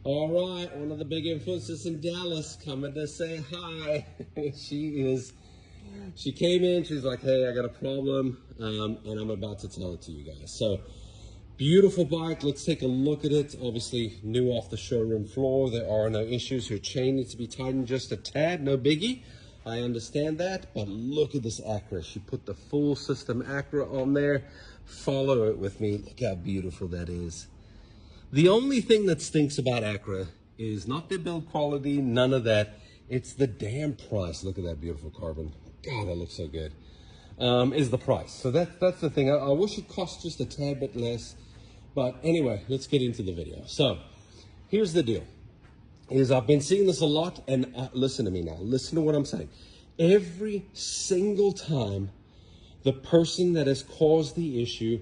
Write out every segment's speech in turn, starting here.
All right, one of the big influencers in Dallas coming to say hi. She came in, she's like, hey, I got a problem, and I'm about to tell it to you guys. So, beautiful bike, let's take a look at it. Obviously, new off the showroom floor, there are no issues. Her chain needs to be tightened just a tad, no biggie. I understand that, but look at this Acura. She put the full system Acura on there. Follow it with me, look how beautiful that is. The only thing that stinks about Acura is not their build quality, none of that. It's the damn price. Look at that beautiful carbon. God, that looks so good. Is the price. So that's the thing. I wish it cost just a tad bit less. But anyway, let's get into the video. So here's the deal. I've been seeing this a lot, and listen to me now. Listen to what I'm saying. Every single time the person that has caused the issue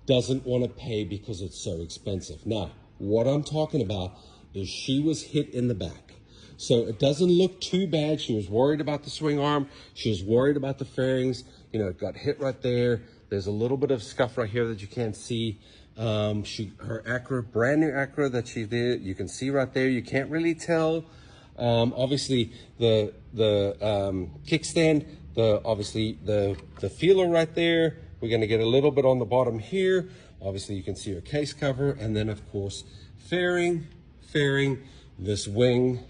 doesn't want to pay because it's so expensive. Now, what I'm talking about is she was hit in the back. So it doesn't look too bad. She was worried about the swing arm. She was worried about the fairings. You know, it got hit right there. There's a little bit of scuff right here that you can't see. Her Acura, brand new Acura that she did, you can see right there. You can't really tell. Obviously the kickstand, obviously the feeler right there. We're going to get a little bit on the bottom here. Obviously, you can see her case cover. And then, of course, fairing, this wing.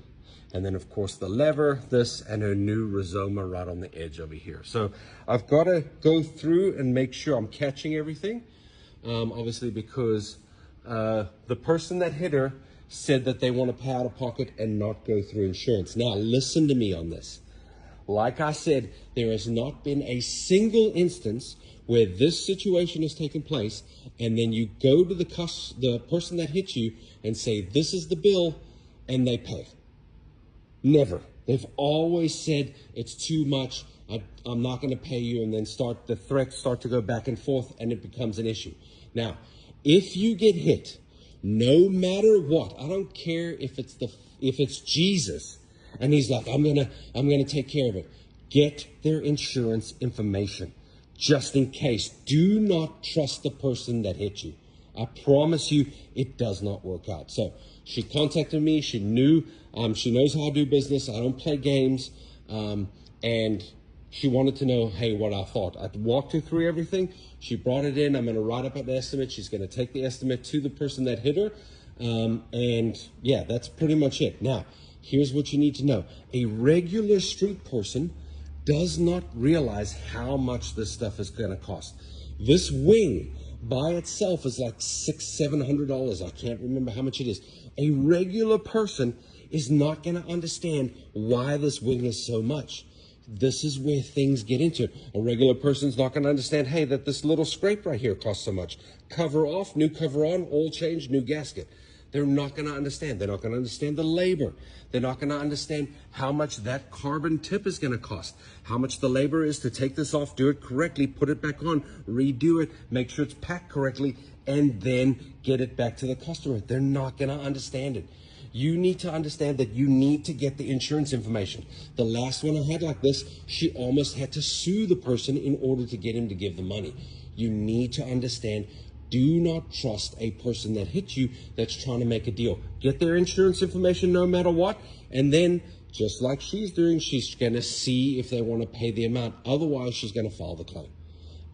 And then, of course, the lever, this, and her new Rizoma right on the edge over here. So I've got to go through and make sure I'm catching everything. Obviously, because the person that hit her said that they want to pay out of pocket and not go through insurance. Now, listen to me on this. Like I said, there has not been a single instance where this situation has taken place, and then you go to the person that hit you and say, this is the bill, and they pay. Never. They've always said, it's too much, I'm not going to pay you, and then the threats start to go back and forth, and it becomes an issue. Now, if you get hit, no matter what, I don't care if it's Jesus, and he's like, I'm gonna take care of it. Get their insurance information, just in case. Do not trust the person that hit you. I promise you, it does not work out. So she contacted me. She knew, she knows how I do business. I don't play games. And she wanted to know, hey, what I thought. I walked her through everything. She brought it in. I'm going to write up an estimate. She's going to take the estimate to the person that hit her. And yeah, that's pretty much it. Now, here's what you need to know. A regular street person does not realize how much this stuff is going to cost. This wing by itself is like $600-700. I can't remember how much it is. A regular person is not going to understand why this wing is so much. This is where things get into it. A regular person's not going to understand, hey, that this little scrape right here costs so much. Cover off, new cover on, oil change, new gasket. They're not going to understand. They're not going to understand the labor. They're not going to understand how much that carbon tip is going to cost, how much the labor is to take this off, do it correctly, put it back on, redo it, make sure it's packed correctly, and then get it back to the customer. They're not going to understand it. You need to understand that you need to get the insurance information. The last one I had like this, she almost had to sue the person in order to get him to give the money. You need to understand. Do not trust a person that hit you that's trying to make a deal. Get their insurance information no matter what. And then, just like she's doing, she's going to see if they want to pay the amount. Otherwise, she's going to file the claim.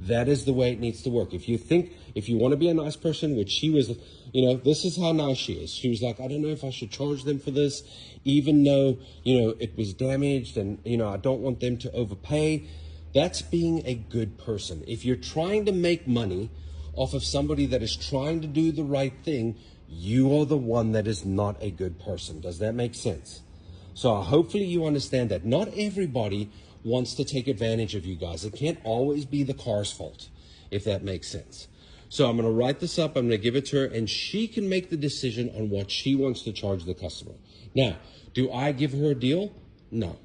That is the way it needs to work. If you want to be a nice person, which she was, this is how nice she is. She was like, I don't know if I should charge them for this, even though, it was damaged and, I don't want them to overpay. That's being a good person. If you're trying to make money off of somebody that is trying to do the right thing, you are the one that is not a good person. Does that make sense? So hopefully you understand that not everybody wants to take advantage of you guys. It can't always be the car's fault, if that makes sense. So I'm going to write this up. I'm going to give it to her, and she can make the decision on what she wants to charge the customer. Now, do I give her a deal? No.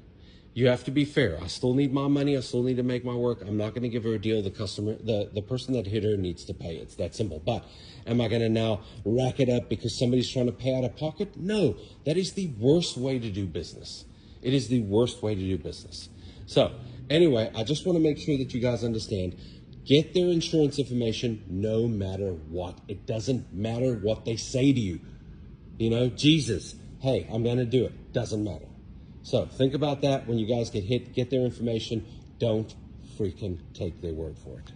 You have to be fair. I still need my money. I still need to make my work. I'm not going to give her a deal. The customer, the person that hit her needs to pay. It's that simple. But am I going to now rack it up because somebody's trying to pay out of pocket? No, that is the worst way to do business. It is the worst way to do business. So anyway, I just want to make sure that you guys understand. Get their insurance information no matter what. It doesn't matter what they say to you. You know, Jesus, hey, I'm going to do it. Doesn't matter. So think about that when you guys get their information. Don't freaking take their word for it.